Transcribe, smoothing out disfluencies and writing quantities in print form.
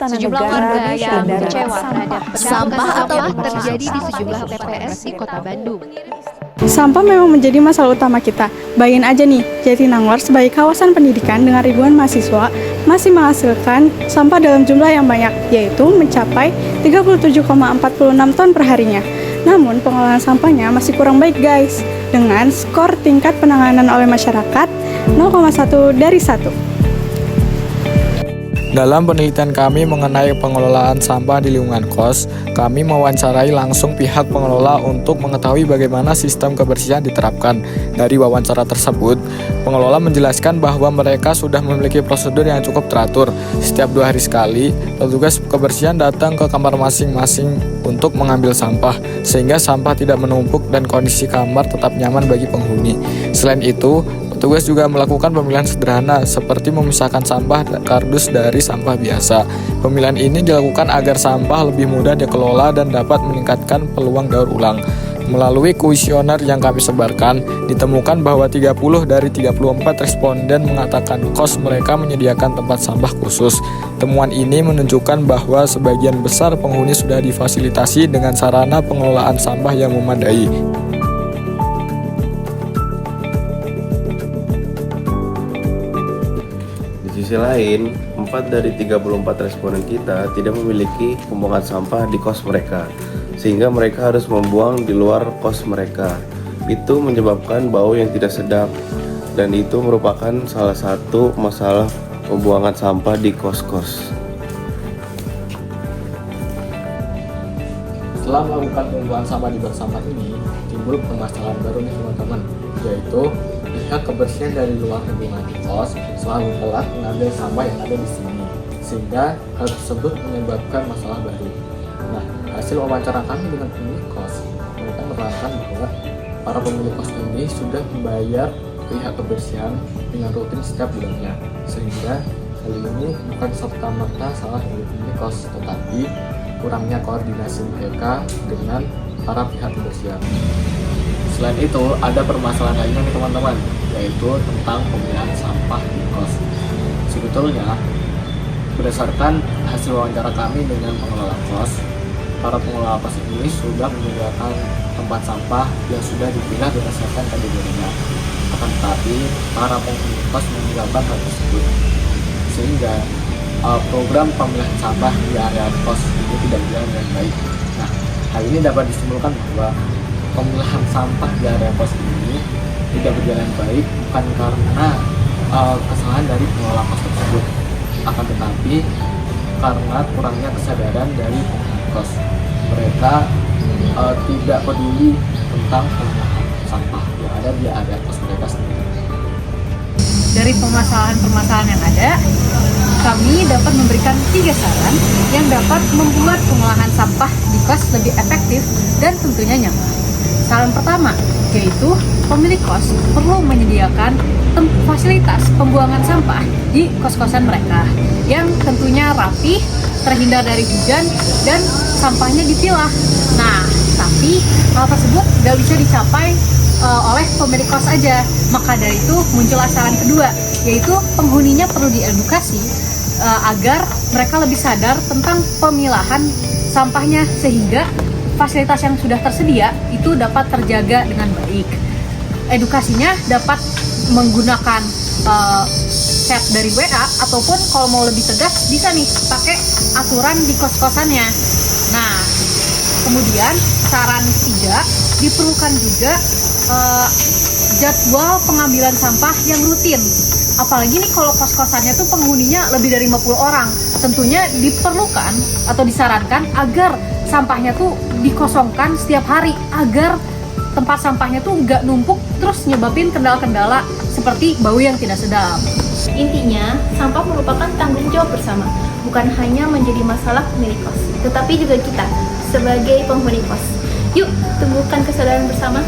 Tanah Sejumlah Negara warga yang sadar kecewa sampah terhadap Sampah atau terjadi di sejumlah TPS di Kota Bandung. Sampah memang menjadi masalah utama kita. Bayangin aja nih, Jatinangor sebagai kawasan pendidikan dengan ribuan mahasiswa masih menghasilkan sampah dalam jumlah yang banyak, yaitu mencapai 37,46 ton per harinya. Namun pengelolaan sampahnya masih kurang baik guys, dengan skor tingkat penanganan oleh masyarakat 0,1 dari 1. Dalam penelitian kami mengenai pengelolaan sampah di lingkungan kos, kami mewawancarai langsung pihak pengelola untuk mengetahui bagaimana sistem kebersihan diterapkan. Dari wawancara tersebut, pengelola menjelaskan bahwa mereka sudah memiliki prosedur yang cukup teratur. Setiap 2 hari sekali, petugas kebersihan datang ke kamar masing-masing untuk mengambil sampah, sehingga sampah tidak menumpuk dan kondisi kamar tetap nyaman bagi penghuni. Selain itu, petugas juga melakukan pemilihan sederhana seperti memisahkan sampah kardus dari sampah biasa. Pemilihan ini dilakukan agar sampah lebih mudah dikelola dan dapat meningkatkan peluang daur ulang. Melalui kuesioner yang kami sebarkan, ditemukan bahwa 30 dari 34 responden mengatakan kos mereka menyediakan tempat sampah khusus. Temuan ini menunjukkan bahwa sebagian besar penghuni sudah difasilitasi dengan sarana pengelolaan sampah yang memadai. Di sisi lain, 4 dari 34 responden kita tidak memiliki pembuangan sampah di kos mereka, sehingga mereka harus membuang di luar kos mereka. Itu menyebabkan bau yang tidak sedap, dan itu merupakan salah satu masalah pembuangan sampah di kos-kos. Setelah melakukan pembuangan sampah di bank sampah ini, timbul permasalahan baru nih teman-teman, yaitu pihak kebersihan dari luar lingkungan kos selalu telat mengambil sampah yang ada di sini, sehingga hal tersebut menyebabkan masalah baru. Nah, hasil wawancara kami dengan pemilik kos, mereka menerangkan bahwa para pemilik kos ini sudah membayar pihak kebersihan dengan rutin setiap bulannya, sehingga hal ini bukan serta-merta salah dari pemilik kos, tetapi kurangnya koordinasi mereka dengan para pihak kebersihan. Selain itu, ada permasalahan lainnya nih teman-teman, yaitu tentang pemilihan sampah di kos. Sebetulnya, berdasarkan hasil wawancara kami dengan pengelola kos, para pengelola kos ini sudah menyediakan tempat sampah yang sudah dipilah berdasarkan kategorinya. Akan tetapi, para penghuni kos meninggalkan hal tersebut, sehingga program pemilihan sampah di area kos ini tidak berjalan dengan baik. Nah, hal ini dapat disimpulkan bahwa pemilihan sampah di area kos ini tidak berjalan baik bukan karena kesalahan dari pengelola kos tersebut, akan tetapi karena kurangnya kesadaran dari penghuni kos. Mereka tidak peduli tentang pemilihan sampah yang ada di area kos mereka sendiri. Dari permasalahan-permasalahan yang ada, kami dapat memberikan 3 saran yang dapat membuat pengolahan sampah di kos lebih efektif dan tentunya nyaman. Saran pertama, yaitu pemilik kos perlu menyediakan fasilitas pembuangan sampah di kos-kosan mereka yang tentunya rapi, terhindar dari hujan, dan sampahnya dipilah. Nah, tapi hal tersebut tidak bisa dicapai oleh pemilik kos aja. Maka dari itu muncullah saran kedua, yaitu penghuninya perlu diedukasi agar mereka lebih sadar tentang pemilahan sampahnya, sehingga fasilitas yang sudah tersedia itu dapat terjaga dengan baik. Edukasinya dapat menggunakan chat dari WA, ataupun kalau mau lebih tegas bisa nih pakai aturan di kos-kosannya. Nah, kemudian saran ketiga, diperlukan juga jadwal pengambilan sampah yang rutin. Apalagi nih kalau kos-kosannya tuh penghuninya lebih dari 50 orang. Tentunya diperlukan atau disarankan agar sampahnya tuh dikosongkan setiap hari, agar tempat sampahnya tuh nggak numpuk terus nyebabin kendala-kendala seperti bau yang tidak sedap. Intinya, sampah merupakan tanggung jawab bersama, bukan hanya menjadi masalah pemilik kos, tetapi juga kita sebagai penghuni kos. Yuk, tumbuhkan kesadaran bersama.